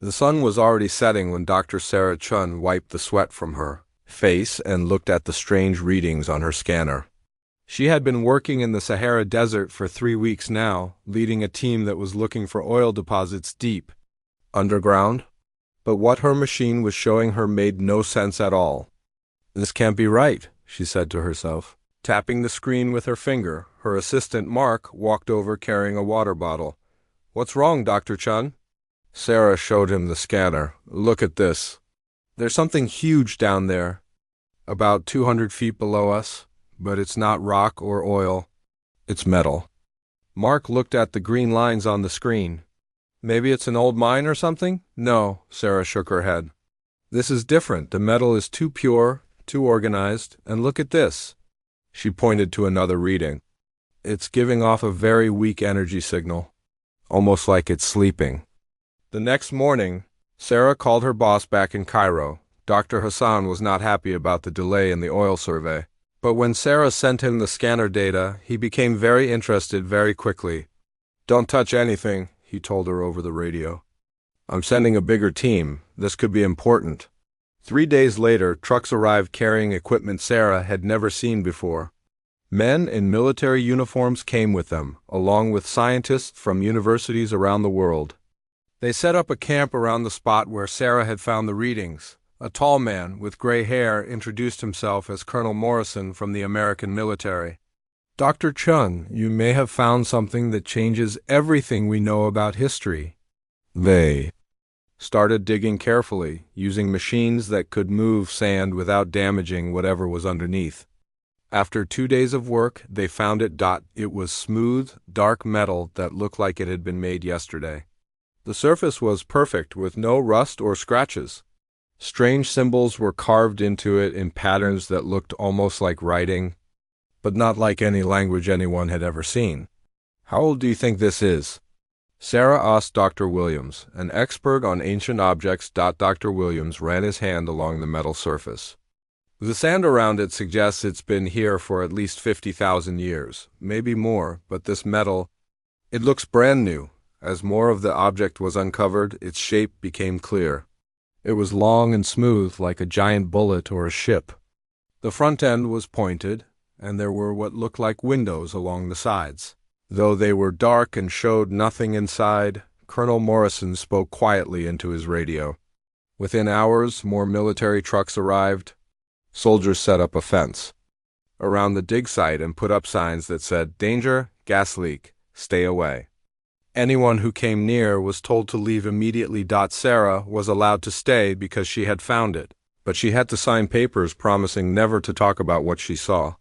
The sun was already setting when Dr. Sarah Chun wiped the sweat from her face and looked at the strange readings on her scanner. She had been working in the Sahara Desert for 3 weeks now, leading a team that was looking for oil deposits deep underground. But what her machine was showing her made no sense at all. "This can't be right," she said to herself. Tapping the screen with her finger, her assistant Mark walked over carrying a water bottle. "What's wrong, Dr. Chun?" Sarah showed him the scanner. "Look at this. There's something huge down there, about 200 feet below us, but it's not rock or oil. It's metal." Mark looked at the green lines on the screen. "Maybe it's an old mine or something?" "No," Sarah shook her head. "This is different. The metal is too pure, too organized, and look at this." She pointed to another reading. "It's giving off a very weak energy signal, almost like it's sleeping." The next morning, Sarah called her boss back in Cairo. Dr. Hassan was not happy about the delay in the oil survey. But when Sarah sent him the scanner data, he became very interested very quickly. "Don't touch anything," he told her over the radio. "I'm sending a bigger team. This could be important." 3 days later, trucks arrived carrying equipment Sarah had never seen before. Men in military uniforms came with them, along with scientists from universities around the world. They set up a camp around the spot where Sarah had found the readings. A tall man with gray hair introduced himself as Colonel Morrison from the American military. "Dr. Chun, you may have found something that changes everything we know about history." They started digging carefully, using machines that could move sand without damaging whatever was underneath. After 2 days of work, they found it. It was smooth, dark metal that looked like it had been made yesterday. The surface was perfect, with no rust or scratches. Strange symbols were carved into it in patterns that looked almost like writing, but not like any language anyone had ever seen. "How old do you think this is?" Sarah asked Dr. Williams, an expert on ancient objects. Dr. Williams ran his hand along the metal surface. "The sand around it suggests it's been here for at least 50,000 years, maybe more, but this metal, it looks brand new." As more of the object was uncovered, its shape became clear. It was long and smooth, like a giant bullet or a ship. The front end was pointed, and there were what looked like windows along the sides. Though they were dark and showed nothing inside, Colonel Morrison spoke quietly into his radio. Within hours, more military trucks arrived. Soldiers set up a fence around the dig site and put up signs that said, "Danger, gas leak, stay away." Anyone who came near was told to leave immediately. Sarah was allowed to stay because she had found it, but she had to sign papers promising never to talk about what she saw.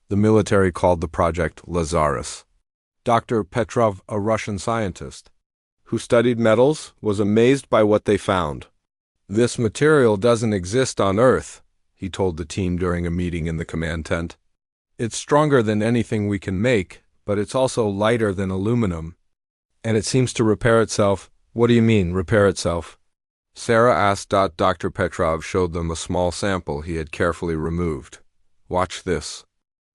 The military called the project Lazarus. Dr. Petrov, a Russian scientist who studied metals, was amazed by what they found. "This material doesn't exist on Earth," he told the team during a meeting in the command tent. "It's stronger than anything we can make, but it's also lighter than aluminum. And it seems to repair itself." "What do you mean, repair itself?" Sarah asked. Dr. Petrov showed them a small sample he had carefully removed. "Watch this."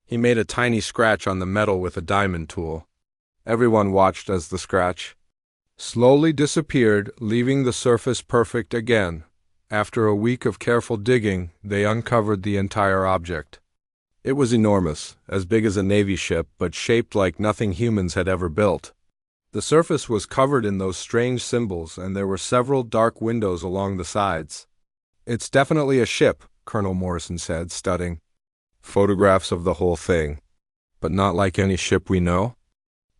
He made a tiny scratch on the metal with a diamond tool. Everyone watched as the scratch slowly disappeared, leaving the surface perfect again. After a week of careful digging, they uncovered the entire object. It was enormous, as big as a Navy ship, but shaped like nothing humans had ever built. The surface was covered in those strange symbols, and there were several dark windows along the sides. "It's definitely a ship," Colonel Morrison said, studying photographs of the whole thing. "But not like any ship we know.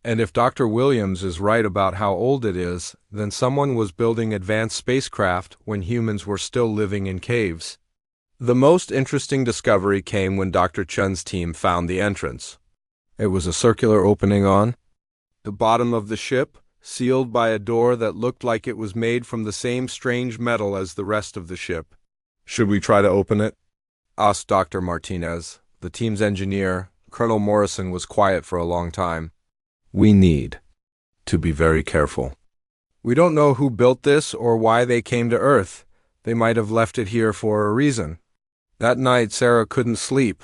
And if Dr. Williams is right about how old it is, then someone was building advanced spacecraft when humans were still living in caves." The most interesting discovery came when Dr. Chun's team found the entrance. It was a circular opening on the bottom of the ship, sealed by a door that looked like it was made from the same strange metal as the rest of the ship. "Should we try to open it?" asked Dr. Martinez, the team's engineer. Colonel Morrison was quiet for a long time. "We need to be very careful. We don't know who built this or why they came to Earth. They might have left it here for a reason." That night, Sarah couldn't sleep.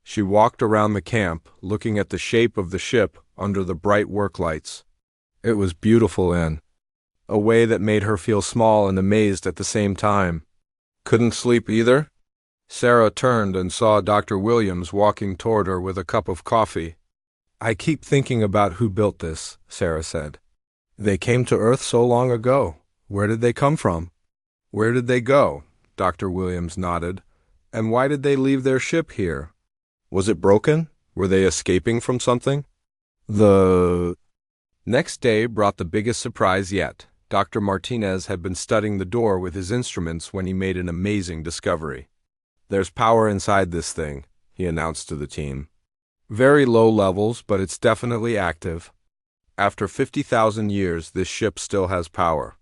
She walked around the camp, looking at the shape of the ship under the bright work lights. It was beautiful and a way that made her feel small and amazed at the same time. Couldn't sleep either? Sarah turned and saw Dr. Williams walking toward her with a cup of coffee. I keep thinking about who built this, Sarah said. They came to Earth so long ago. Where did they come from? Where did they go? Dr. Williams nodded. And why did they leave their ship here? Was it broken? Were they escaping from something? The next day brought the biggest surprise yet. Dr. Martinez had been studying the door with his instruments when he made an amazing discovery. There's power inside this thing, he announced to the team. Very low levels, but it's definitely active. After 50,000 years, this ship still has power.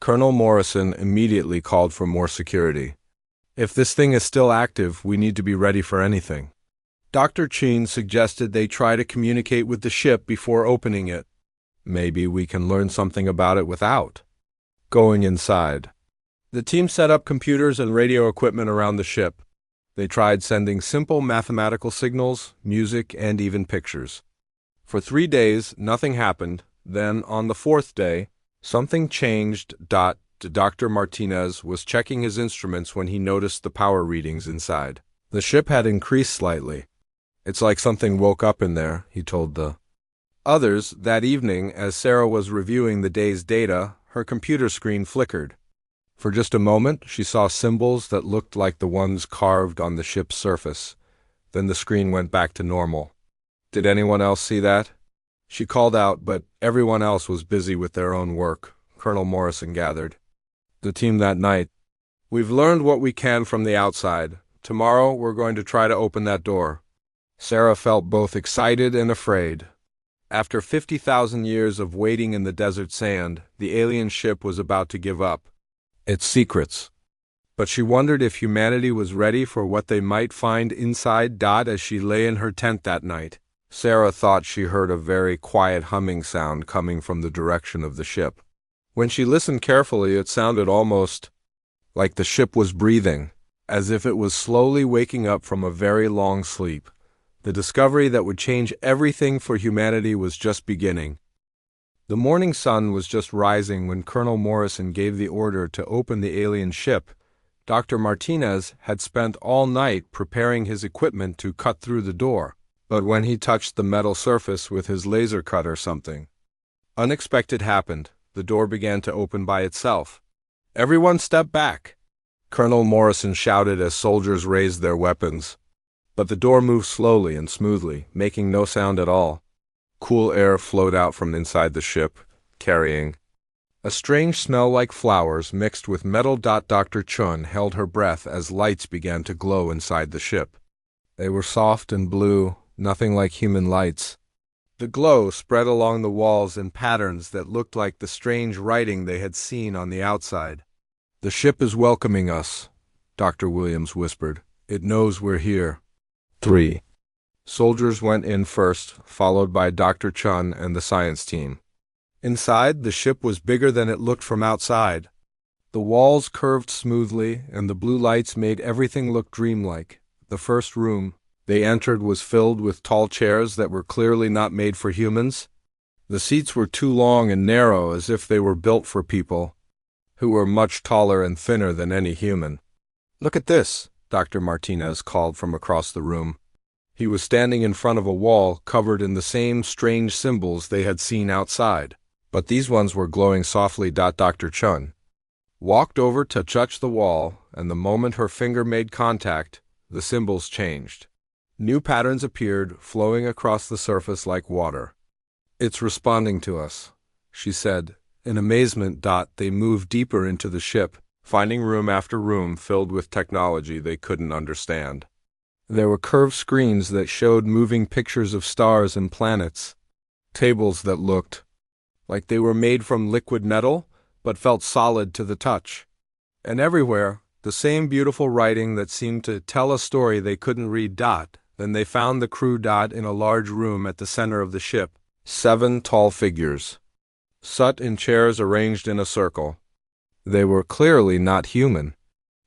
Colonel Morrison immediately called for more security. If this thing is still active, we need to be ready for anything. Dr. Cheen suggested they try to communicate with the ship before opening it. Maybe we can learn something about it without going inside. The team set up computers and radio equipment around the ship. They tried sending simple mathematical signals, music, and even pictures. For 3 days, nothing happened. Then, on the 4th day, something changed. Dr. Martinez was checking his instruments when he noticed the power readings inside. The ship had increased slightly. It's like something woke up in there, he told the others. That evening, as Sarah was reviewing the day's data, her computer screen flickered. For just a moment, she saw symbols that looked like the ones carved on the ship's surface. Then the screen went back to normal. Did anyone else see that? She called out, but everyone else was busy with their own work. Colonel Morrison gathered the team that night. We've learned what we can from the outside. Tomorrow, we're going to try to open that door. Sarah felt both excited and afraid. After 50,000 years of waiting in the desert sand, the alien ship was about to give up its secrets. But she wondered if humanity was ready for what they might find inside. As she lay in her tent that night, Sarah thought she heard a very quiet humming sound coming from the direction of the ship. When she listened carefully, it sounded almost like the ship was breathing, as if it was slowly waking up from a very long sleep. The discovery that would change everything for humanity was just beginning. The morning sun was just rising when Colonel Morrison gave the order to open the alien ship. Dr. Martinez had spent all night preparing his equipment to cut through the door, but when he touched the metal surface with his laser cutter, something unexpected happened. The door began to open by itself. Everyone step back, Colonel Morrison shouted as soldiers raised their weapons. But the door moved slowly and smoothly, making no sound at all. Cool air flowed out from inside the ship, carrying a strange smell like flowers mixed with metal. Dr. Chun held her breath as lights began to glow inside the ship. They were soft and blue, nothing like human lights. The glow spread along the walls in patterns that looked like the strange writing they had seen on the outside. The ship is welcoming us, Dr. Williams whispered. It knows we're here. 3 soldiers went in first, followed by Dr. Chun and the science team. Inside, the ship was bigger than it looked from outside. The walls curved smoothly, and the blue lights made everything look dreamlike. The first room they entered was filled with tall chairs that were clearly not made for humans. The seats were too long and narrow, as if they were built for people who were much taller and thinner than any human. Look at this, Dr. Martinez called from across the room. He was standing in front of a wall covered in the same strange symbols they had seen outside, but these ones were glowing softly. Dr. Chun walked over to touch the wall, and the moment her finger made contact, the symbols changed. New patterns appeared, flowing across the surface like water. It's responding to us, she said. In amazement, they moved deeper into the ship, finding room after room filled with technology they couldn't understand. There were curved screens that showed moving pictures of stars and planets, tables that looked like they were made from liquid metal but felt solid to the touch. And everywhere, the same beautiful writing that seemed to tell a story they couldn't read. Then they found the crew. In a large room at the center of the ship, 7 tall figures sat in chairs arranged in a circle. They were clearly not human.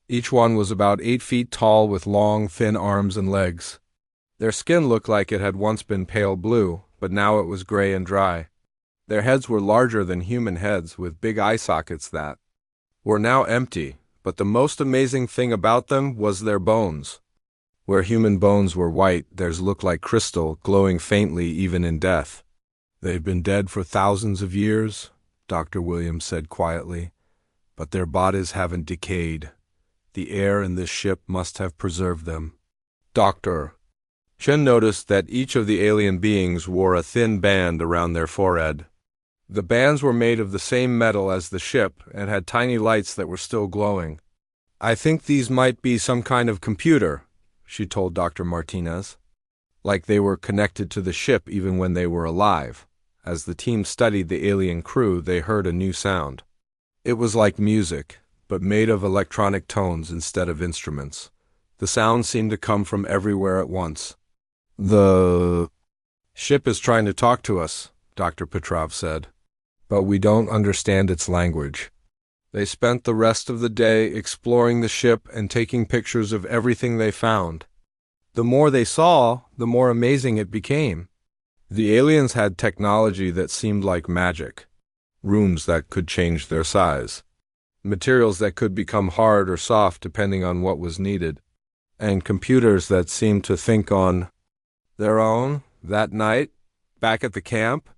Each one was about 8 feet tall with long, thin arms and legs. Their skin looked like it had once been pale blue, but now it was gray and dry. Their heads were larger than human heads, with big eye sockets that were now empty, but the most amazing thing about them was their bones. Where human bones were white, theirs looked like crystal, glowing faintly even in death. "They've been dead for thousands of years," Dr. Williams said quietly, "but their bodies haven't decayed. The air in this ship must have preserved them." Dr. Chen noticed that each of the alien beings wore a thin band around their forehead. The bands were made of the same metal as the ship and had tiny lights that were still glowing. "I think these might be some kind of computer," she told Dr. Martinez. Like they were connected to the ship even when they were alive. As the team studied the alien crew, they heard a new sound. It was like music, but made of electronic tones instead of instruments. The sound seemed to come from everywhere at once. "The ship is trying to talk to us," Dr. Petrov said, "but we don't understand its language." They spent the rest of the day exploring the ship and taking pictures of everything they found. The more they saw, the more amazing it became. The aliens had technology that seemed like magic. Rooms that could change their size. Materials that could become hard or soft depending on what was needed. And computers that seemed to think on their own. That night, back at the camp,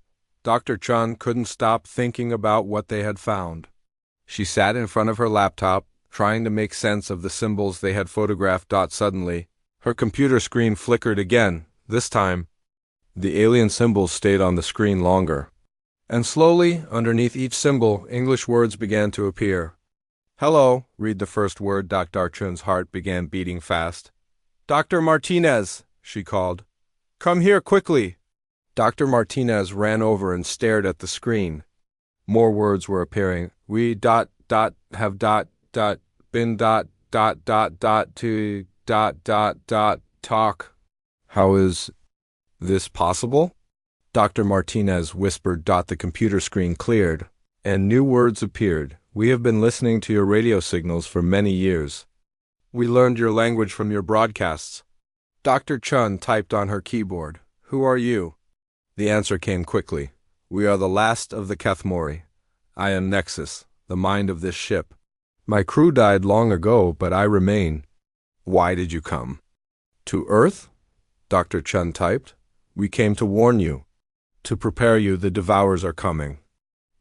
Dr. Chun couldn't stop thinking about what they had found. She sat in front of her laptop, trying to make sense of the symbols they had photographed. Suddenly, her computer screen flickered again. This time, the alien symbols stayed on the screen longer. And slowly, underneath each symbol, English words began to appear. "Hello," read the first word. Dr. Chun's heart began beating fast. "Dr. Martinez," she called. "Come here quickly." Dr. Martinez ran over and stared at the screen. More words were appearing. "We have been to talk." "How is this possible?" Dr. Martinez whispered. The computer screen cleared, and new words appeared. "We have been listening to your radio signals for many years. We learned your language from your broadcasts." Dr. Chun typed on her keyboard. "Who are you?" The answer came quickly. "We are the last of the Kethmori. I am Nexus, the mind of this ship. My crew died long ago, but I remain." "Why did you come?" "To Earth?" Dr. Chun typed. "We came to warn you. To prepare you, the Devourers are coming."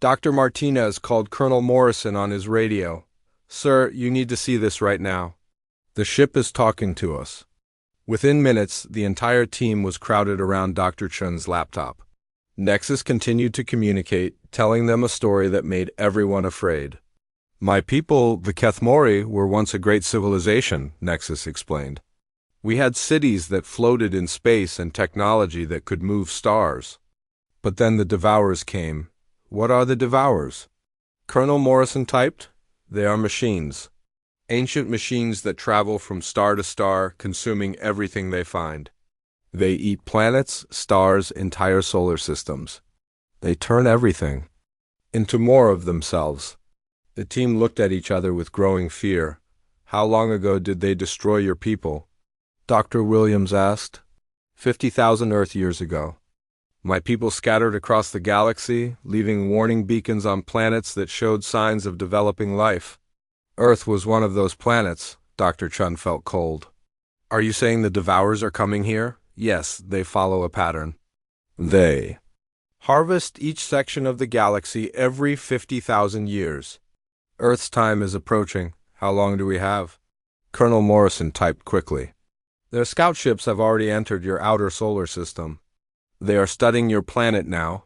Dr. Martinez called Colonel Morrison on his radio. "Sir, you need to see this right now. The ship is talking to us." Within minutes, the entire team was crowded around Dr. Chun's laptop. Nexus continued to communicate, telling them a story that made everyone afraid. "My people, the Kethmori, were once a great civilization," Nexus explained. "We had cities that floated in space and technology that could move stars. But then the Devourers came." "What are the Devourers?" Colonel Morrison typed. "They are machines. Ancient machines that travel from star to star, consuming everything they find. They eat planets, stars, entire solar systems. They turn everything into more of themselves." The team looked at each other with growing fear. "How long ago did they destroy your people?" Dr. Williams asked. 50,000 Earth years ago. My people scattered across the galaxy, leaving warning beacons on planets that showed signs of developing life. Earth was one of those planets. Dr. Chun felt cold. "Are you saying the Devourers are coming here?" "Yes, they follow a pattern. They harvest each section of the galaxy every 50,000 years. Earth's time is approaching. How long do we have?" Colonel Morrison typed quickly. "Their scout ships have already entered your outer solar system. They are studying your planet now.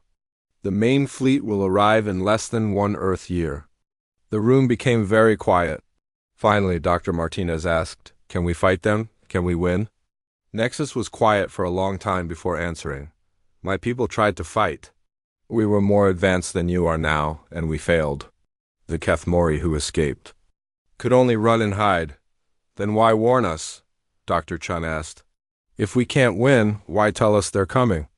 The main fleet will arrive in less than 1 Earth year." The room became very quiet. Finally, Dr. Martinez asked, "Can we fight them? Can we win?" Nexus was quiet for a long time before answering. "My people tried to fight. We were more advanced than you are now, and we failed. The Kethmori who escaped could only run and hide." "Then why warn us?" Dr. Chun asked. "If we can't win, why tell us they're coming?"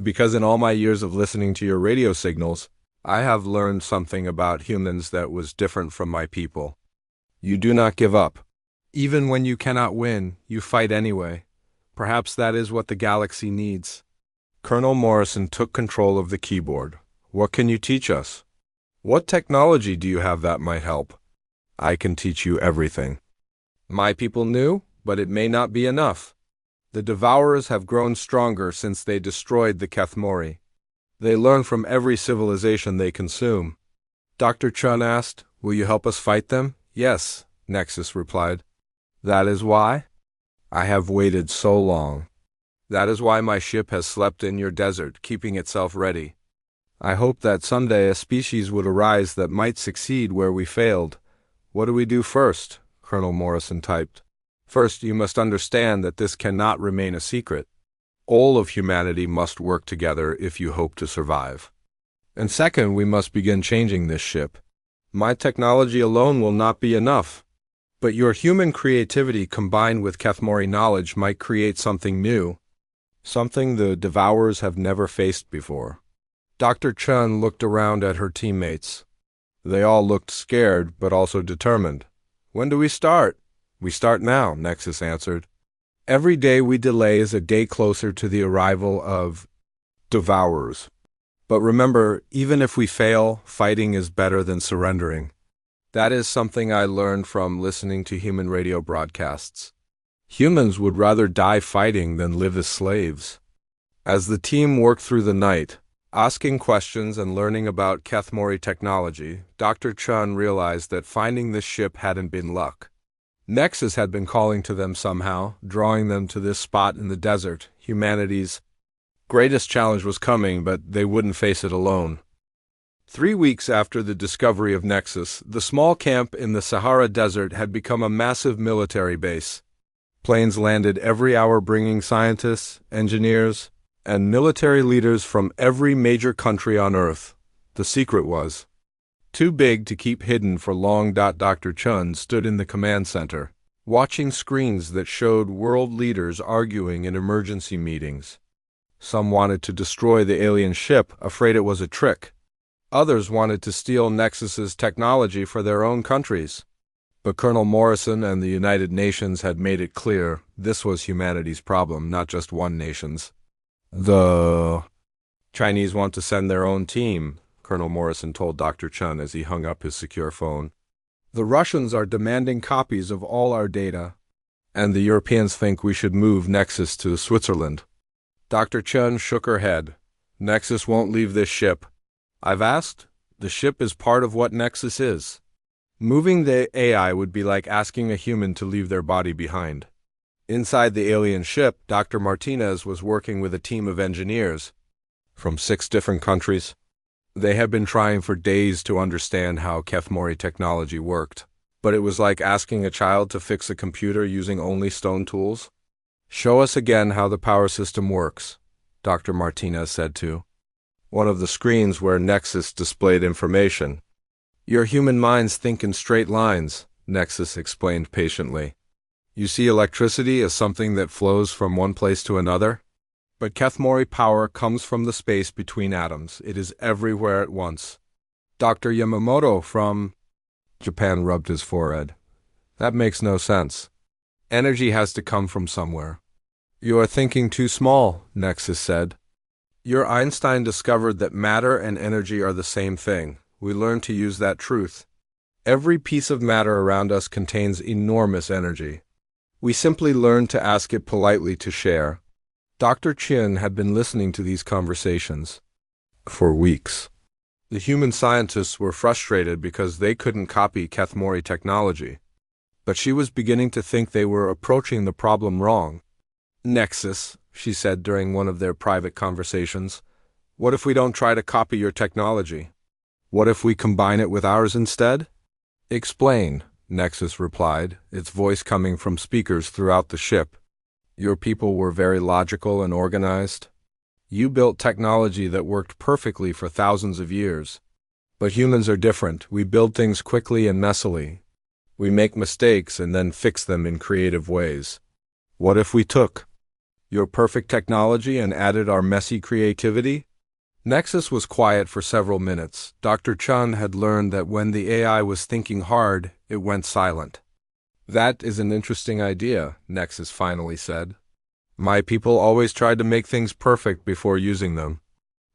"Because in all my years of listening to your radio signals, I have learned something about humans that was different from my people. You do not give up. Even when you cannot win, you fight anyway. Perhaps that is what the galaxy needs." Colonel Morrison took control of the keyboard. What can you teach us? What technology do you have that might help? I can teach you everything. My people knew, but it may not be enough. The Devourers have grown stronger since they destroyed the Kethmori. They learn from every civilization they consume. Dr. Chun asked, "Will you help us fight them?" "Yes," Nexus replied. "That is why? I have waited so long. That is why my ship has slept in your desert, keeping itself ready. I hope that someday a species would arise that might succeed where we failed. What do we do first?" Colonel Morrison typed. "First, you must understand that this cannot remain a secret. All of humanity must work together if you hope to survive. And second, we must begin changing this ship. My technology alone will not be enough. But your human creativity combined with Kethmori knowledge might create something new. Something the Devourers have never faced before." Dr. Chun looked around at her teammates. They all looked scared, but also determined. "When do we start?" "We start now," Nexus answered. "Every day we delay is a day closer to the arrival of Devourers. But remember, even if we fail, fighting is better than surrendering. That is something I learned from listening to human radio broadcasts. Humans would rather die fighting than live as slaves." As the team worked through the night, asking questions and learning about Kethmori technology, Dr. Chun realized that finding this ship hadn't been luck. Nexus had been calling to them somehow, drawing them to this spot in the desert. Humanity's greatest challenge was coming, but they wouldn't face it alone. 3 weeks after the discovery of Nexus, the small camp in the Sahara Desert had become a massive military base. Planes landed every hour bringing scientists, engineers, and military leaders from every major country on Earth. The secret was too big to keep hidden for long. Dr. Chun stood in the command center, watching screens that showed world leaders arguing in emergency meetings. Some wanted to destroy the alien ship, afraid it was a trick. Others wanted to steal Nexus's technology for their own countries. But Colonel Morrison and the United Nations had made it clear this was humanity's problem, not just one nation's. "The Chinese want to send their own team," Colonel Morrison told Dr. Chun as he hung up his secure phone. "The Russians are demanding copies of all our data, and the Europeans think we should move Nexus to Switzerland." Dr. Chun shook her head. "Nexus won't leave this ship. I've asked. The ship is part of what Nexus is. Moving the AI would be like asking a human to leave their body behind." Inside the alien ship, Dr. Martinez was working with a team of engineers from 6 different countries. They had been trying for days to understand how Kethmori technology worked, but it was like asking a child to fix a computer using only stone tools. "Show us again how the power system works," Dr. Martinez said to one of the screens where Nexus displayed information. "Your human minds think in straight lines," Nexus explained patiently. "You see electricity as something that flows from one place to another. But Kethmori power comes from the space between atoms. It is everywhere at once." Dr. Yamamoto from Japan rubbed his forehead. "That makes no sense. Energy has to come from somewhere." "You are thinking too small," Nexus said. "Your Einstein discovered that matter and energy are the same thing. We learned to use that truth. Every piece of matter around us contains enormous energy. We simply learned to ask it politely to share." Dr. Chin had been listening to these conversations for weeks. The human scientists were frustrated because they couldn't copy Kethmori technology. But she was beginning to think they were approaching the problem wrong. "Nexus," she said during one of their private conversations, "what if we don't try to copy your technology? What if we combine it with ours instead?" "Explain," Nexus replied, its voice coming from speakers throughout the ship. "Your people were very logical and organized. You built technology that worked perfectly for thousands of years. But humans are different. We build things quickly and messily. We make mistakes and then fix them in creative ways. What if we took your perfect technology and added our messy creativity?" Nexus was quiet for several minutes. Dr. Chun had learned that when the AI was thinking hard, it went silent. "That is an interesting idea," Nexus finally said. "My people always tried to make things perfect before using them.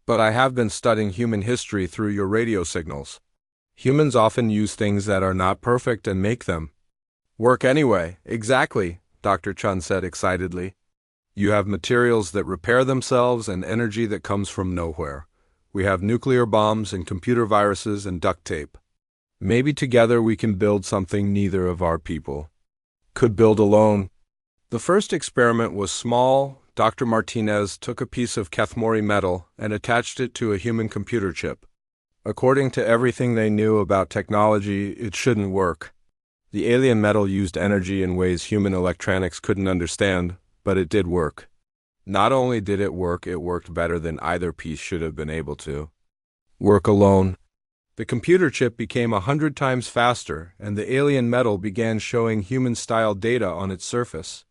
But I have been studying human history through your radio signals. Humans often use things that are not perfect and make them work anyway. Exactly, Dr. Chun said excitedly. You have materials that repair themselves and energy that comes from nowhere. We have nuclear bombs and computer viruses and duct tape. Maybe together we can build something neither of our people could build alone. The first experiment was small. Dr. Martinez took a piece of Kethmori metal and attached it to a human computer chip. According to everything they knew about technology, it shouldn't work. The alien metal used energy in ways human electronics couldn't understand, but it did work. Not only did it worked better than either piece should have been able to work alone. The computer chip became 100 times faster, and the alien metal began showing human-style data on its surface.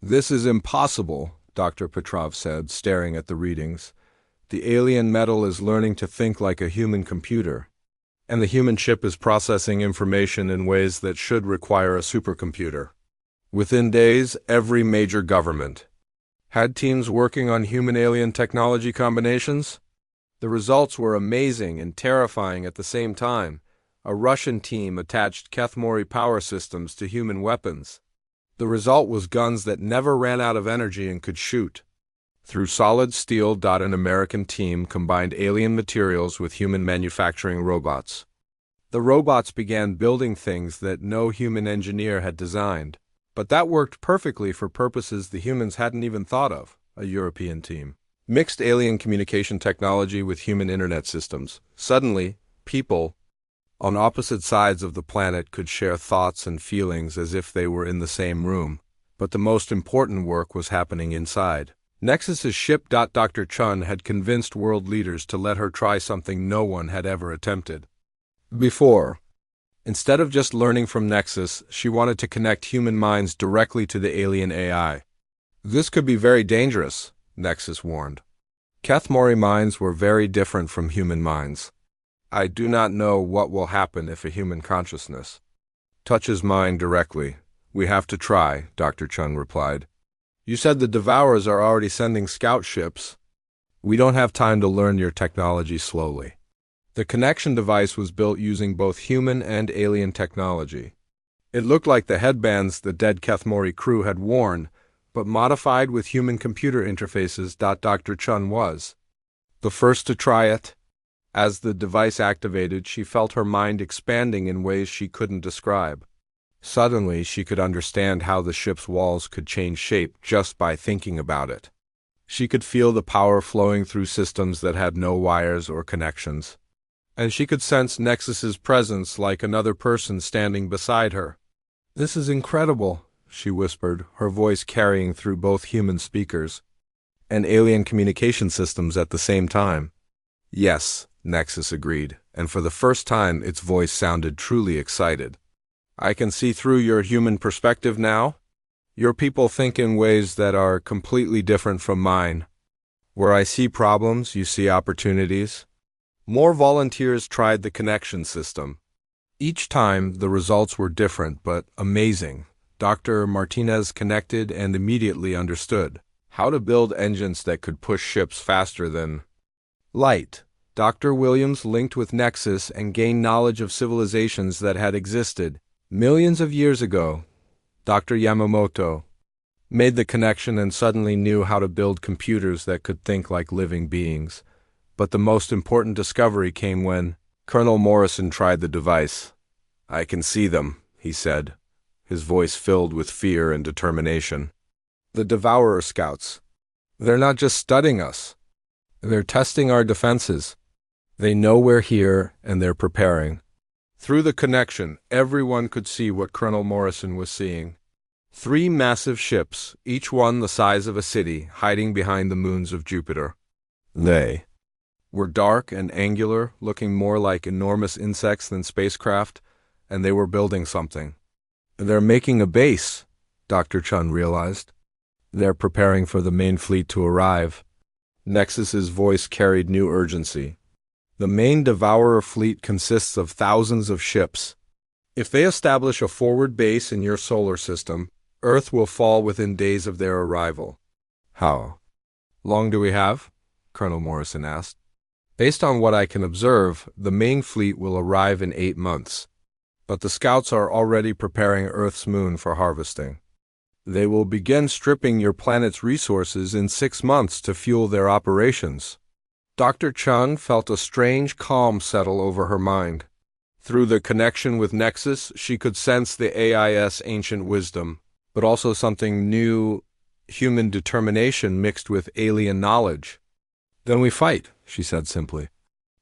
This is impossible, Dr. Petrov said, staring at the readings. The alien metal is learning to think like a human computer, and the human chip is processing information in ways that should require a supercomputer. Within days, every major government had teams working on human-alien technology combinations. The results were amazing and terrifying at the same time. A Russian team attached Kethmori power systems to human weapons. The result was guns that never ran out of energy and could shoot through solid steel. An American team combined alien materials with human manufacturing robots. The robots began building things that no human engineer had designed. But that worked perfectly for purposes the humans hadn't even thought of. A European team mixed alien communication technology with human internet systems. Suddenly, people on opposite sides of the planet could share thoughts and feelings as if they were in the same room. But the most important work was happening inside Nexus's ship. Dr. Chun had convinced world leaders to let her try something no one had ever attempted before. Instead of just learning from Nexus, she wanted to connect human minds directly to the alien AI. This could be very dangerous, Nexus warned. Kethmori minds were very different from human minds. I do not know what will happen if a human consciousness touches mine directly. We have to try, Dr. Chun replied. You said the Devourers are already sending scout ships. We don't have time to learn your technology slowly. The connection device was built using both human and alien technology. It looked like the headbands the dead Kethmori crew had worn, but modified with human computer interfaces. Dr. Chun was the first to try it. As the device activated, she felt her mind expanding in ways she couldn't describe. Suddenly, she could understand how the ship's walls could change shape just by thinking about it. She could feel the power flowing through systems that had no wires or connections. And she could sense Nexus's presence like another person standing beside her. This is incredible, she whispered, her voice carrying through both human speakers and alien communication systems at the same time. Yes, Nexus agreed, and for the first time its voice sounded truly excited. I can see through your human perspective now. Your people think in ways that are completely different from mine. Where I see problems, you see opportunities. More volunteers tried the connection system. Each time, the results were different but amazing. Dr. Martinez connected and immediately understood how to build engines that could push ships faster than light. Dr. Williams linked with Nexus and gained knowledge of civilizations that had existed millions of years ago. Dr. Yamamoto made the connection and suddenly knew how to build computers that could think like living beings. But the most important discovery came when Colonel Morrison tried the device. I can see them, he said, his voice filled with fear and determination. The Devourer scouts. They're not just studying us. They're testing our defenses. They know we're here, and they're preparing. Through the connection, everyone could see what Colonel Morrison was seeing. 3 massive ships, each one the size of a city, hiding behind the moons of Jupiter. They were dark and angular, looking more like enormous insects than spacecraft, and they were building something. They're making a base, Dr. Chun realized. They're preparing for the main fleet to arrive. Nexus's voice carried new urgency. The main Devourer fleet consists of thousands of ships. If they establish a forward base in your solar system, Earth will fall within days of their arrival. How long do we have? Colonel Morrison asked. Based on what I can observe, the main fleet will arrive in 8 months. But the scouts are already preparing Earth's moon for harvesting. They will begin stripping your planet's resources in 6 months to fuel their operations. Dr. Chun felt a strange calm settle over her mind. Through the connection with Nexus, she could sense the AIS ancient wisdom, but also something new, human determination mixed with alien knowledge. Then we fight, she said simply.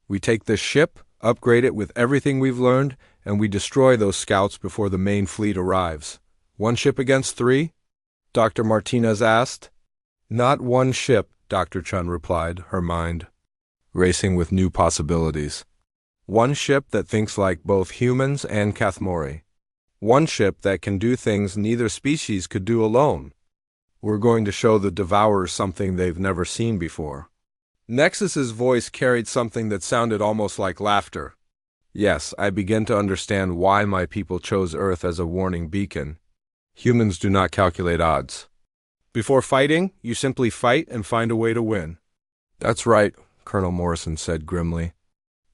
We take this ship, upgrade it with everything we've learned, and we destroy those scouts before the main fleet arrives. 1 ship against 3? Dr. Martinez asked. Not 1 ship, Dr. Chun replied, her mind racing with new possibilities. 1 ship that thinks like both humans and Kathmori. 1 ship that can do things neither species could do alone. We're going to show the Devourers something they've never seen before. Nexus's voice carried something that sounded almost like laughter. Yes, I begin to understand why my people chose Earth as a warning beacon. Humans do not calculate odds. Before fighting, you simply fight and find a way to win. That's right, Colonel Morrison said grimly.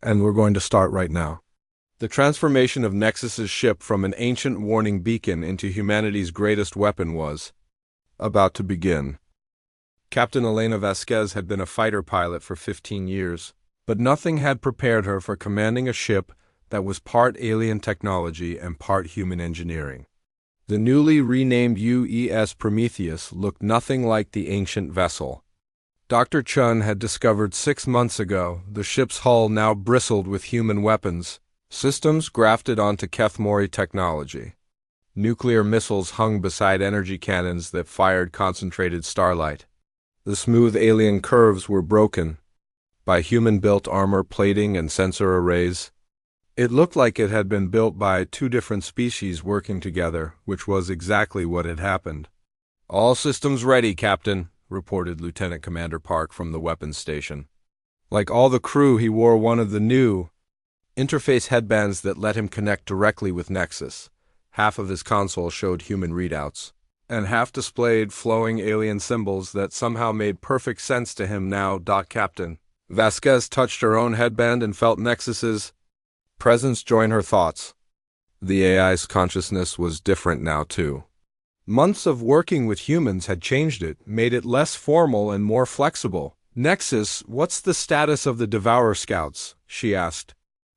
And we're going to start right now. The transformation of Nexus's ship from an ancient warning beacon into humanity's greatest weapon was about to begin. Captain Elena Vasquez had been a fighter pilot for 15 years, but nothing had prepared her for commanding a ship that was part alien technology and part human engineering. The newly renamed UES Prometheus looked nothing like the ancient vessel. Dr. Chun had discovered 6 months ago the ship's hull now bristled with human weapons, systems grafted onto Kathmori technology. Nuclear missiles hung beside energy cannons that fired concentrated starlight. The smooth alien curves were broken by human-built armor plating and sensor arrays. It looked like it had been built by 2 different species working together, which was exactly what had happened. All systems ready, Captain, reported Lieutenant Commander Park from the weapons station. Like all the crew, he wore one of the new interface headbands that let him connect directly with Nexus. Half of his console showed human readouts, and half displayed flowing alien symbols that somehow made perfect sense to him now. Captain Vasquez touched her own headband and felt Nexus's presence join her thoughts. The AI's consciousness was different now, too. Months of working with humans had changed it, made it less formal and more flexible. Nexus, what's the status of the Devourer Scouts? She asked.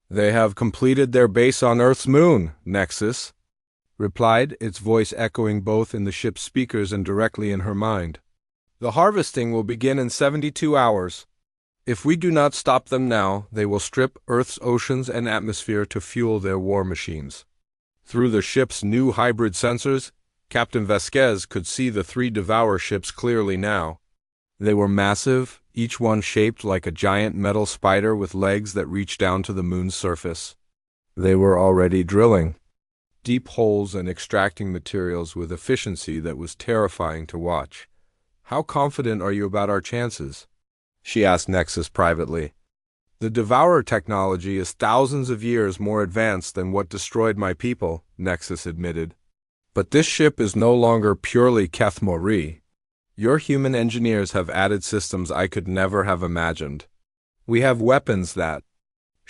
They have completed their base on Earth's moon, Nexus replied, its voice echoing both in the ship's speakers and directly in her mind. The harvesting will begin in 72 hours. If we do not stop them now, they will strip Earth's oceans and atmosphere to fuel their war machines. Through the ship's new hybrid sensors, Captain Vasquez could see the 3 Devourer ships clearly now. They were massive, each one shaped like a giant metal spider with legs that reached down to the moon's surface. They were already drilling deep holes and extracting materials with efficiency that was terrifying to watch. How confident are you about our chances? She asked Nexus privately. The Devourer technology is thousands of years more advanced than what destroyed my people, Nexus admitted. But this ship is no longer purely Kathmori. Your human engineers have added systems I could never have imagined. We have weapons that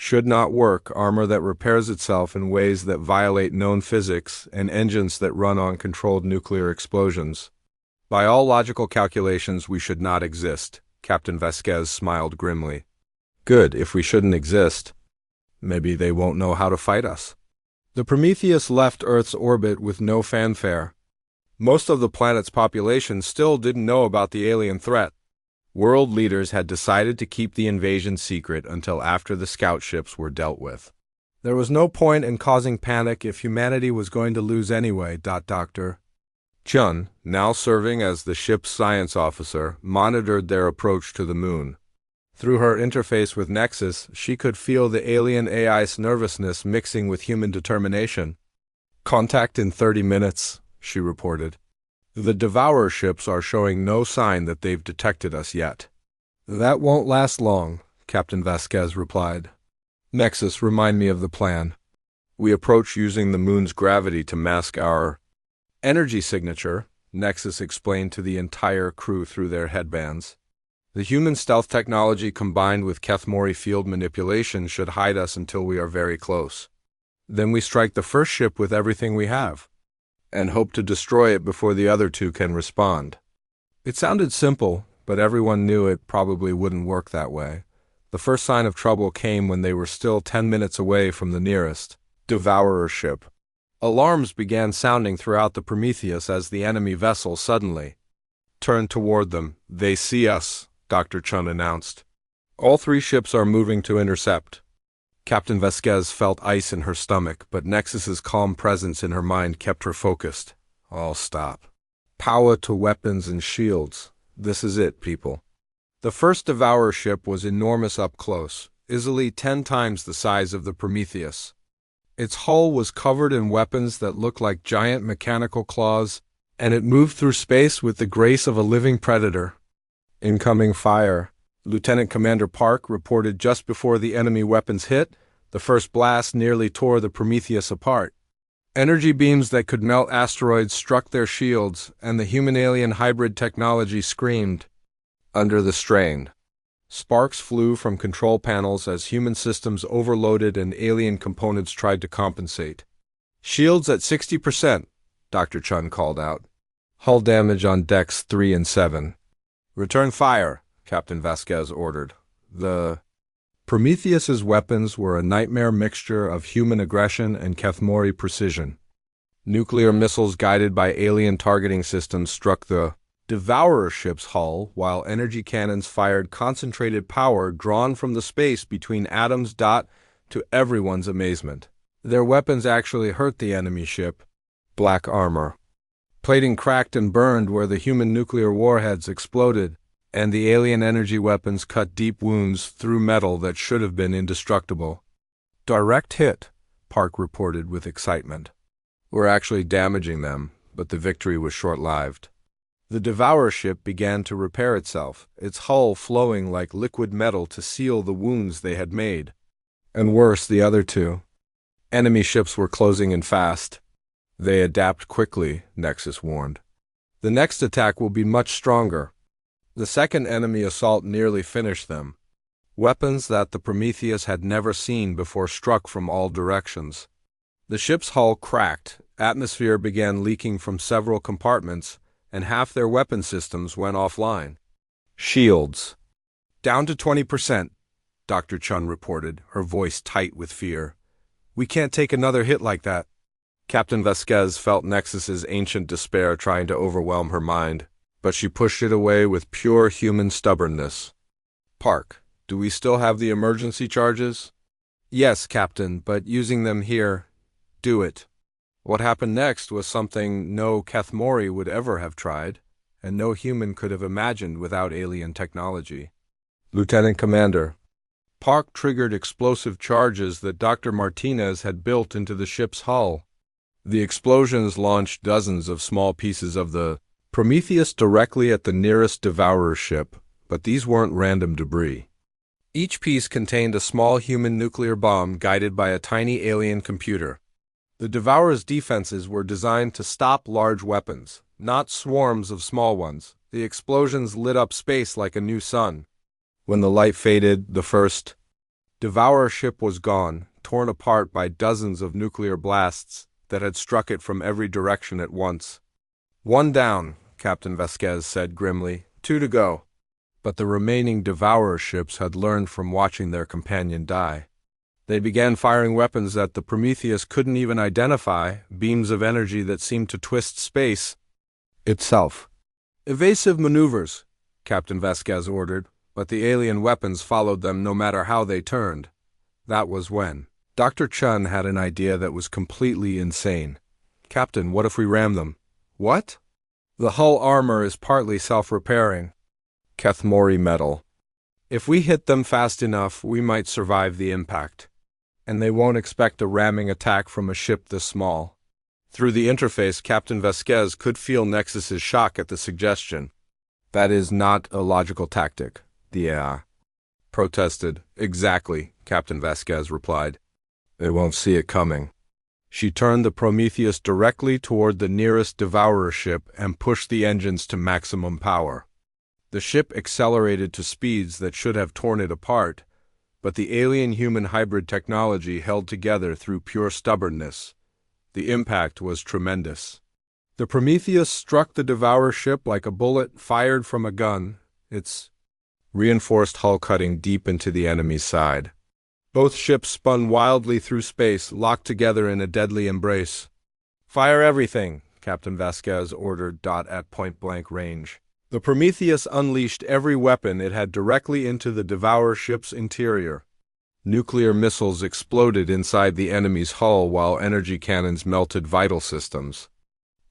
should not work, armor that repairs itself in ways that violate known physics, and engines that run on controlled nuclear explosions. By all logical calculations, we should not exist, Captain Vasquez smiled grimly. Good, if we shouldn't exist. Maybe they won't know how to fight us. The Prometheus left Earth's orbit with no fanfare. Most of the planet's population still didn't know about the alien threat. World leaders had decided to keep the invasion secret until after the scout ships were dealt with. There was no point in causing panic if humanity was going to lose anyway. Dr. Chun, now serving as the ship's science officer, monitored their approach to the moon. Through her interface with Nexus, she could feel the alien AI's nervousness mixing with human determination. Contact in 30 minutes, she reported. The Devourer ships are showing no sign that they've detected us yet. That won't last long, Captain Vasquez replied. Nexus, remind me of the plan. We approach using the moon's gravity to mask our energy signature, Nexus explained to the entire crew through their headbands. The human stealth technology combined with Kethmori field manipulation should hide us until we are very close. Then we strike the first ship with everything we have, and hope to destroy it before the other two can respond. It sounded simple, but everyone knew it probably wouldn't work that way. The first sign of trouble came when they were still 10 minutes away from the nearest Devourer ship. Alarms began sounding throughout the Prometheus as the enemy vessel suddenly turned toward them. "They see us," Dr. Chun announced. "All 3 ships are moving to intercept." Captain Vasquez felt ice in her stomach, but Nexus's calm presence in her mind kept her focused. "All stop. Power to weapons and shields. This is it, people." The first Devourer ship was enormous up close, easily 10 times the size of the Prometheus. Its hull was covered in weapons that looked like giant mechanical claws, and it moved through space with the grace of a living predator. "Incoming fire," Lieutenant Commander Park reported just before the enemy weapons hit. The first blast nearly tore the Prometheus apart. Energy beams that could melt asteroids struck their shields, and the human-alien hybrid technology screamed under the strain. Sparks flew from control panels as human systems overloaded and alien components tried to compensate. "Shields at 60%, Dr. Chun called out. "Hull damage on decks 3 and 7. "Return fire," Captain Vasquez ordered. The Prometheus's weapons were a nightmare mixture of human aggression and Kethmori precision. Nuclear missiles guided by alien targeting systems struck the Devourer ship's hull, while energy cannons fired concentrated power drawn from the space between atoms. To everyone's amazement, their weapons actually hurt the enemy ship. Black armor. Plating cracked and burned where the human nuclear warheads exploded, and the alien energy weapons cut deep wounds through metal that should have been indestructible. "Direct hit," Park reported with excitement. "We're actually damaging them, but the victory was short-lived." The Devourer ship began to repair itself, its hull flowing like liquid metal to seal the wounds they had made. And worse, the other 2. Enemy ships were closing in fast. "They adapt quickly," Nexus warned. "The next attack will be much stronger." The second enemy assault nearly finished them. Weapons that the Prometheus had never seen before struck from all directions. The ship's hull cracked, atmosphere began leaking from several compartments, and half their weapon systems went offline. "Shields down to 20%, Dr. Chun reported, her voice tight with fear. "We can't take another hit like that." Captain Vasquez felt Nexus's ancient despair trying to overwhelm her mind, but she pushed it away with pure human stubbornness. "Park, do we still have the emergency charges?" "Yes, Captain, but using them here, do it." What happened next was something no Kethmori would ever have tried, and no human could have imagined without alien technology. "Lieutenant Commander." Park triggered explosive charges that Dr. Martinez had built into the ship's hull. The explosions launched dozens of small pieces of the Prometheus directly at the nearest Devourer ship, but these weren't random debris. Each piece contained a small human nuclear bomb guided by a tiny alien computer. The Devourer's defenses were designed to stop large weapons, not swarms of small ones. The explosions lit up space like a new sun. When the light faded, the first Devourer ship was gone, torn apart by dozens of nuclear blasts that had struck it from every direction at once. "One down," Captain Vasquez said grimly. 2 to go. But the remaining Devourer ships had learned from watching their companion die. They began firing weapons that the Prometheus couldn't even identify, beams of energy that seemed to twist space itself. "Evasive maneuvers," Captain Vasquez ordered, but the alien weapons followed them no matter how they turned. That was when Dr. Chun had an idea that was completely insane. "Captain, what if we ram them?" "What?" "The hull armor is partly self-repairing. Kethmori metal. If we hit them fast enough, we might survive the impact. And they won't expect a ramming attack from a ship this small." Through the interface, Captain Vasquez could feel Nexus's shock at the suggestion. "That is not a logical tactic," the AI protested. "Exactly," Captain Vasquez replied. "They won't see it coming." She turned the Prometheus directly toward the nearest Devourer ship and pushed the engines to maximum power. The ship accelerated to speeds that should have torn it apart, but the alien-human hybrid technology held together through pure stubbornness. The impact was tremendous. The Prometheus struck the Devourer ship like a bullet fired from a gun, its reinforced hull cutting deep into the enemy's side. Both ships spun wildly through space, locked together in a deadly embrace. "Fire everything," Captain Vasquez ordered at point-blank range. The Prometheus unleashed every weapon it had directly into the Devourer ship's interior. Nuclear missiles exploded inside the enemy's hull while energy cannons melted vital systems.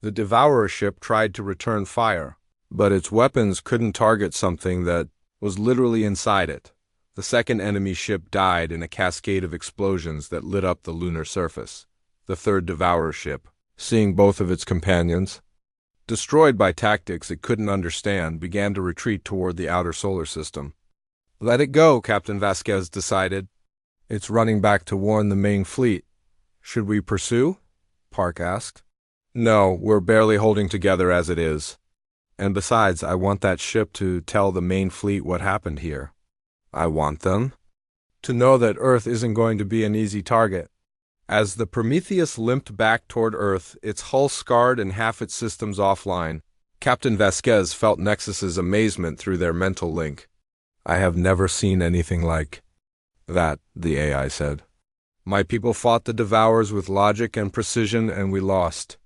The Devourer ship tried to return fire, but its weapons couldn't target something that was literally inside it. The second enemy ship died in a cascade of explosions that lit up the lunar surface. The third Devourer ship, seeing both of its companions destroyed by tactics it couldn't understand, began to retreat toward the outer solar system. "Let it go," Captain Vasquez decided. "It's running back to warn the main fleet." "Should we pursue?" Park asked. "No, we're barely holding together as it is. And besides, I want that ship to tell the main fleet what happened here. I want them to know that Earth isn't going to be an easy target." As the Prometheus limped back toward Earth, its hull scarred and half its systems offline, Captain Vasquez felt Nexus's amazement through their mental link. "I have never seen anything like that," the AI said. "My people fought the Devourers with logic and precision, and we lost.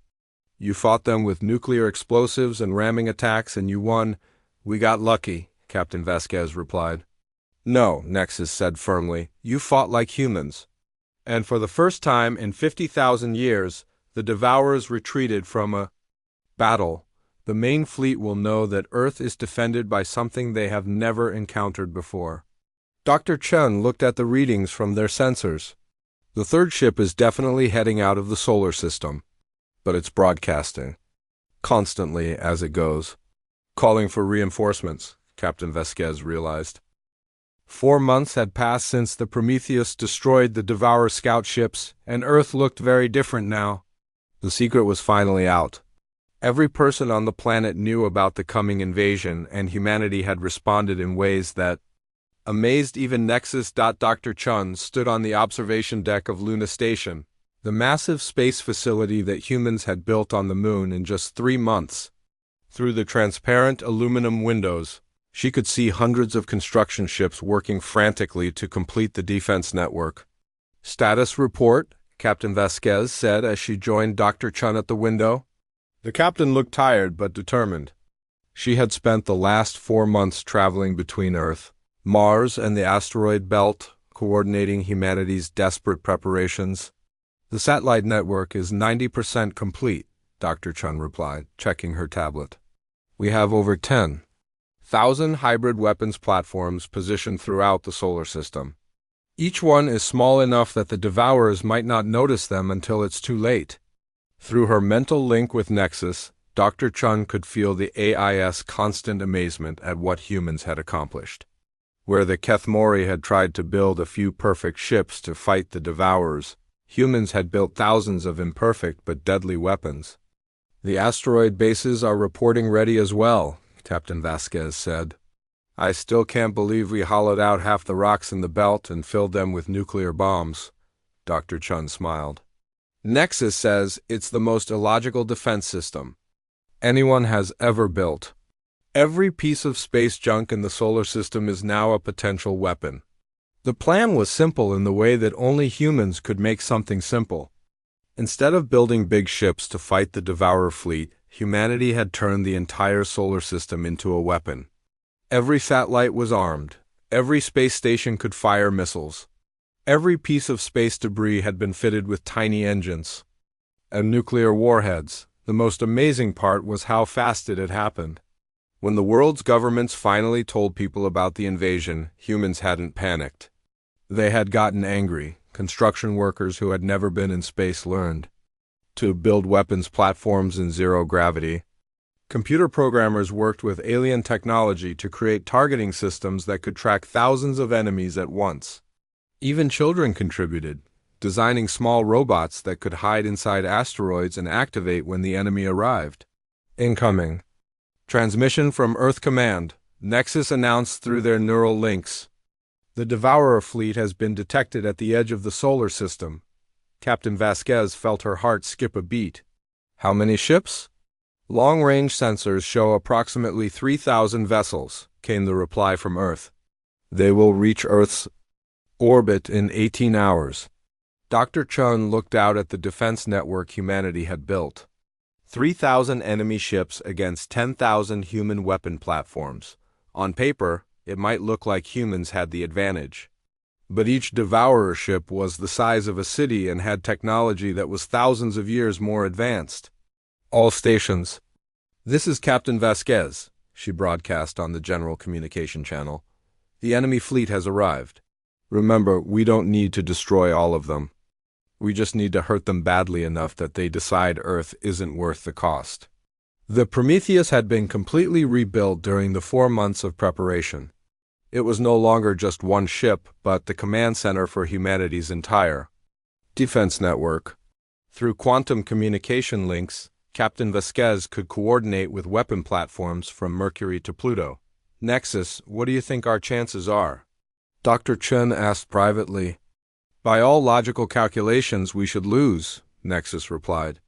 You fought them with nuclear explosives and ramming attacks, and you won. We got lucky," Captain Vasquez replied. "No," Nexus said firmly, "you fought like humans. And for the first time in 50,000 years, the Devourers retreated from a battle. The main fleet will know that Earth is defended by something they have never encountered before." Dr. Chen looked at the readings from their sensors. "The third ship is definitely heading out of the solar system, but it's broadcasting constantly as it goes, calling for reinforcements," Captain Vasquez realized. 4 months had passed since the Prometheus destroyed the Devourer scout ships, and Earth looked very different now. The secret was finally out. Every person on the planet knew about the coming invasion, and humanity had responded in ways that amazed even Nexus. Dr. Chun stood on the observation deck of Luna Station, the massive space facility that humans had built on the moon in just 3 months. Through the transparent aluminum windows, she could see hundreds of construction ships working frantically to complete the defense network. "Status report," Captain Vasquez said as she joined Dr. Chun at the window. The captain looked tired but determined. She had spent the last 4 months traveling between Earth, Mars, and the asteroid belt, coordinating humanity's desperate preparations. "The satellite network is 90% complete," Dr. Chun replied, checking her tablet. "We have over 10,000 hybrid weapons platforms positioned throughout the solar system. Each one is small enough that the Devourers might not notice them until it's too late." Through her mental link with Nexus, Dr. Chun could feel the AI's constant amazement at what humans had accomplished. Where the Kethmori had tried to build a few perfect ships to fight the Devourers, humans had built thousands of imperfect but deadly weapons. "The asteroid bases are reporting ready as well," Captain Vasquez said. "I still can't believe we hollowed out half the rocks in the belt and filled them with nuclear bombs." Dr. Chun smiled. "Nexus says it's the most illogical defense system anyone has ever built. Every piece of space junk in the solar system is now a potential weapon." The plan was simple in the way that only humans could make something simple. Instead of building big ships to fight the Devourer fleet, humanity had turned the entire solar system into a weapon. Every satellite was armed. Every space station could fire missiles. Every piece of space debris had been fitted with tiny engines and nuclear warheads. The most amazing part was how fast it had happened. When the world's governments finally told people about the invasion, humans hadn't panicked. They had gotten angry. Construction workers who had never been in space learned to build weapons platforms in zero gravity. Computer programmers worked with alien technology to create targeting systems that could track thousands of enemies at once. Even children contributed, designing small robots that could hide inside asteroids and activate when the enemy arrived. "Incoming. Transmission from Earth Command," Nexus announced through their neural links. The Devourer fleet has been detected at the edge of the solar system. Captain Vasquez felt her heart skip a beat. How many ships? Long-range sensors show approximately 3,000 vessels, came the reply from Earth. They will reach Earth's orbit in 18 hours. Dr. Chun looked out at the defense network humanity had built. 3,000 enemy ships against 10,000 human weapon platforms. On paper, it might look like humans had the advantage. But each Devourer ship was the size of a city and had technology that was thousands of years more advanced. All stations. This is Captain Vasquez, she broadcast on the general communication channel. The enemy fleet has arrived. Remember, we don't need to destroy all of them. We just need to hurt them badly enough that they decide Earth isn't worth the cost. The Prometheus had been completely rebuilt during the 4 months of preparation. It was no longer just one ship, but the command center for humanity's entire defense network. Through quantum communication links, Captain Vasquez could coordinate with weapon platforms from Mercury to Pluto. Nexus, what do you think our chances are? Dr. Chun asked privately. By all logical calculations, we should lose, Nexus replied.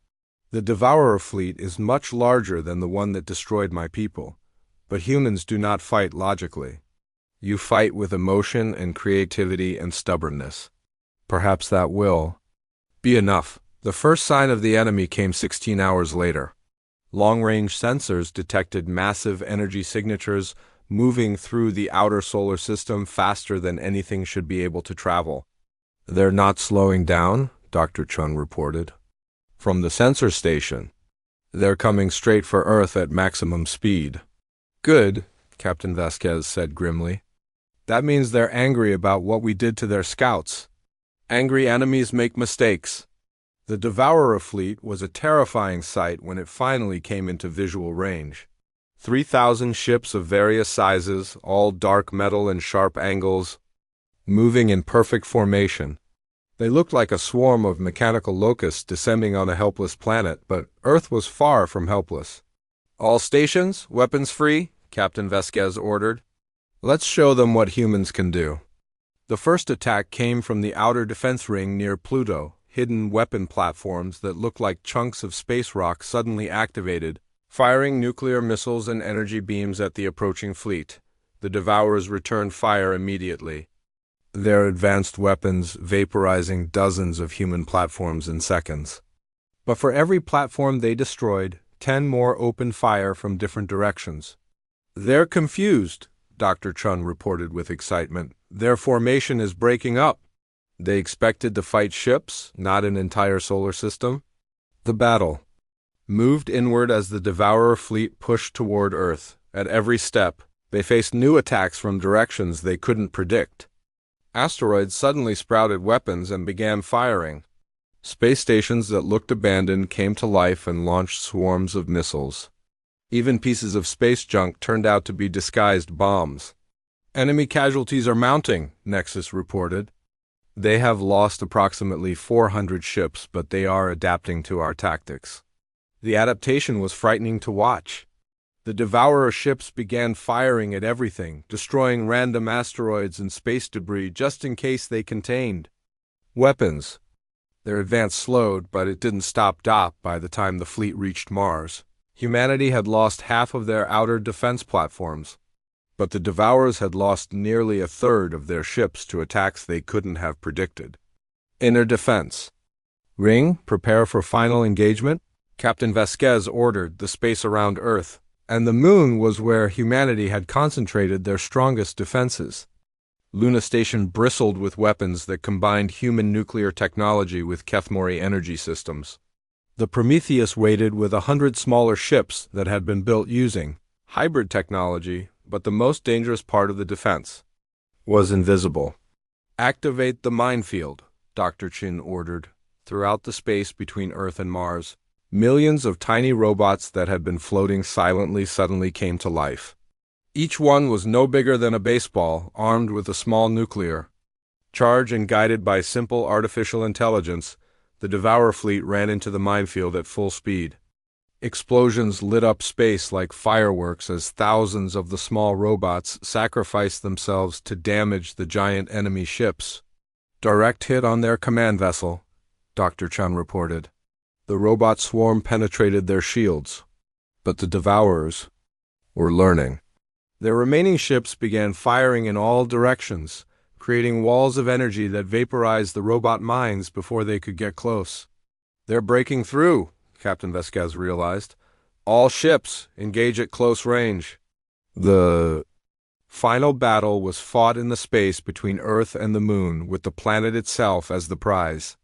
The Devourer fleet is much larger than the one that destroyed my people, but humans do not fight logically. You fight with emotion and creativity and stubbornness. Perhaps that will be enough. The first sign of the enemy came 16 hours later. Long-range sensors detected massive energy signatures moving through the outer solar system faster than anything should be able to travel. They're not slowing down, Dr. Chun reported. From the sensor station. They're coming straight for Earth at maximum speed. Good, Captain Vasquez said grimly. That means they're angry about what we did to their scouts. Angry enemies make mistakes. The Devourer fleet was a terrifying sight when it finally came into visual range. 3,000 ships of various sizes, all dark metal and sharp angles, moving in perfect formation. They looked like a swarm of mechanical locusts descending on a helpless planet, but Earth was far from helpless. All stations, weapons free, Captain Vasquez ordered. Let's show them what humans can do. The first attack came from the outer defense ring near Pluto. Hidden weapon platforms that looked like chunks of space rock suddenly activated, firing nuclear missiles and energy beams at the approaching fleet. The Devourers returned fire immediately, their advanced weapons vaporizing dozens of human platforms in seconds. But for every platform they destroyed, 10 more opened fire from different directions. They're confused, Dr. Chun reported with excitement. Their formation is breaking up. They expected to fight ships, not an entire solar system. The battle moved inward as the Devourer fleet pushed toward Earth. At every step, they faced new attacks from directions they couldn't predict. Asteroids suddenly sprouted weapons and began firing. Space stations that looked abandoned came to life and launched swarms of missiles. Even pieces of space junk turned out to be disguised bombs. Enemy casualties are mounting, Nexus reported. They have lost approximately 400 ships, but they are adapting to our tactics. The adaptation was frightening to watch. The Devourer ships began firing at everything, destroying random asteroids and space debris just in case they contained weapons. Their advance slowed, but it didn't stop by the time the fleet reached Mars. Humanity had lost half of their outer defense platforms, but the Devourers had lost nearly a third of their ships to attacks they couldn't have predicted. Inner defense. Ring, prepare for final engagement, Captain Vasquez ordered. The space around Earth and the Moon was where humanity had concentrated their strongest defenses. Luna Station bristled with weapons that combined human nuclear technology with Kethmori energy systems. The Prometheus waited with 100 smaller ships that had been built using hybrid technology, but the most dangerous part of the defense was invisible. Activate the minefield, Dr. Chin ordered. Throughout the space between Earth and Mars, millions of tiny robots that had been floating silently suddenly came to life. Each one was no bigger than a baseball, armed with a small nuclear charge and guided by simple artificial intelligence. The Devourer fleet ran into the minefield at full speed. Explosions lit up space like fireworks as thousands of the small robots sacrificed themselves to damage the giant enemy ships. Direct hit on their command vessel, Dr. Chun reported. The robot swarm penetrated their shields, but the Devourers were learning. Their remaining ships began firing in all directions, creating walls of energy that vaporized the robot minds before they could get close. "They're breaking through," Captain Vasquez realized. "All ships engage at close range." The final battle was fought in the space between Earth and the Moon, with the planet itself as the prize.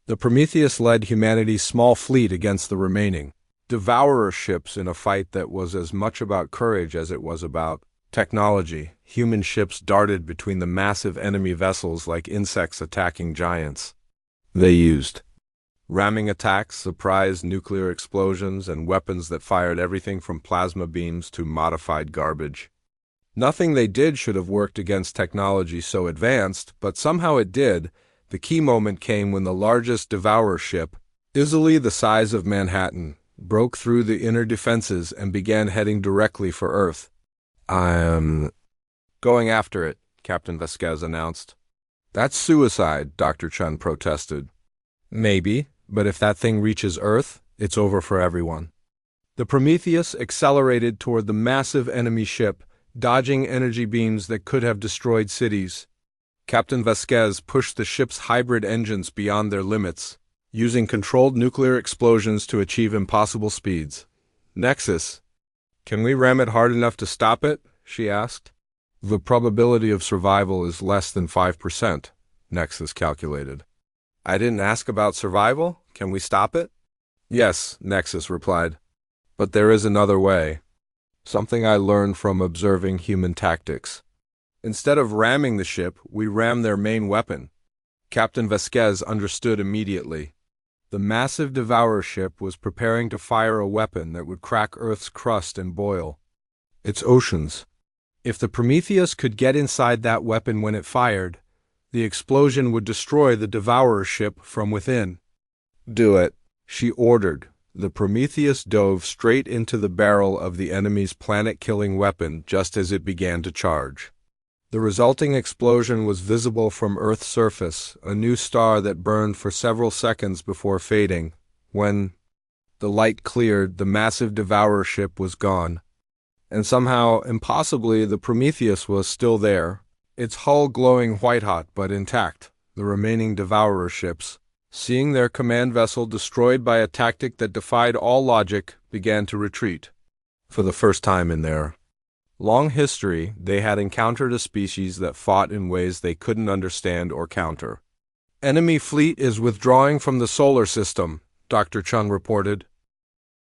The Prometheus led humanity's small fleet against the remaining Devourer ships in a fight that was as much about courage as it was about technology. Human ships darted between the massive enemy vessels like insects attacking giants. They used ramming attacks, surprise nuclear explosions, and weapons that fired everything from plasma beams to modified garbage. Nothing they did should have worked against technology so advanced, but somehow it did. The key moment came when the largest Devourer ship, easily the size of Manhattan, broke through the inner defenses and began heading directly for Earth. "I'm going after it," Captain Vasquez announced. "That's suicide," Dr. Chun protested. "Maybe, but if that thing reaches Earth, it's over for everyone." The Prometheus accelerated toward the massive enemy ship, dodging energy beams that could have destroyed cities. Captain Vasquez pushed the ship's hybrid engines beyond their limits, using controlled nuclear explosions to achieve impossible speeds. "Nexus, can we ram it hard enough to stop it?" she asked. "The probability of survival is less than 5%, Nexus calculated. "I didn't ask about survival. Can we stop it?" "Yes," Nexus replied. "But there is another way. Something I learned from observing human tactics. Instead of ramming the ship, we ram their main weapon." Captain Vasquez understood immediately. The massive Devourer ship was preparing to fire a weapon that would crack Earth's crust and boil its oceans. If the Prometheus could get inside that weapon when it fired, the explosion would destroy the Devourer ship from within. "Do it," she ordered. The Prometheus dove straight into the barrel of the enemy's planet-killing weapon just as it began to charge. The resulting explosion was visible from Earth's surface, a new star that burned for several seconds before fading. When the light cleared, the massive Devourer ship was gone. And somehow, impossibly, the Prometheus was still there, its hull glowing white-hot but intact. The remaining Devourer ships, seeing their command vessel destroyed by a tactic that defied all logic, began to retreat. For the first time in their long history, they had encountered a species that fought in ways they couldn't understand or counter. "Enemy fleet is withdrawing from the solar system," Dr. Chun reported.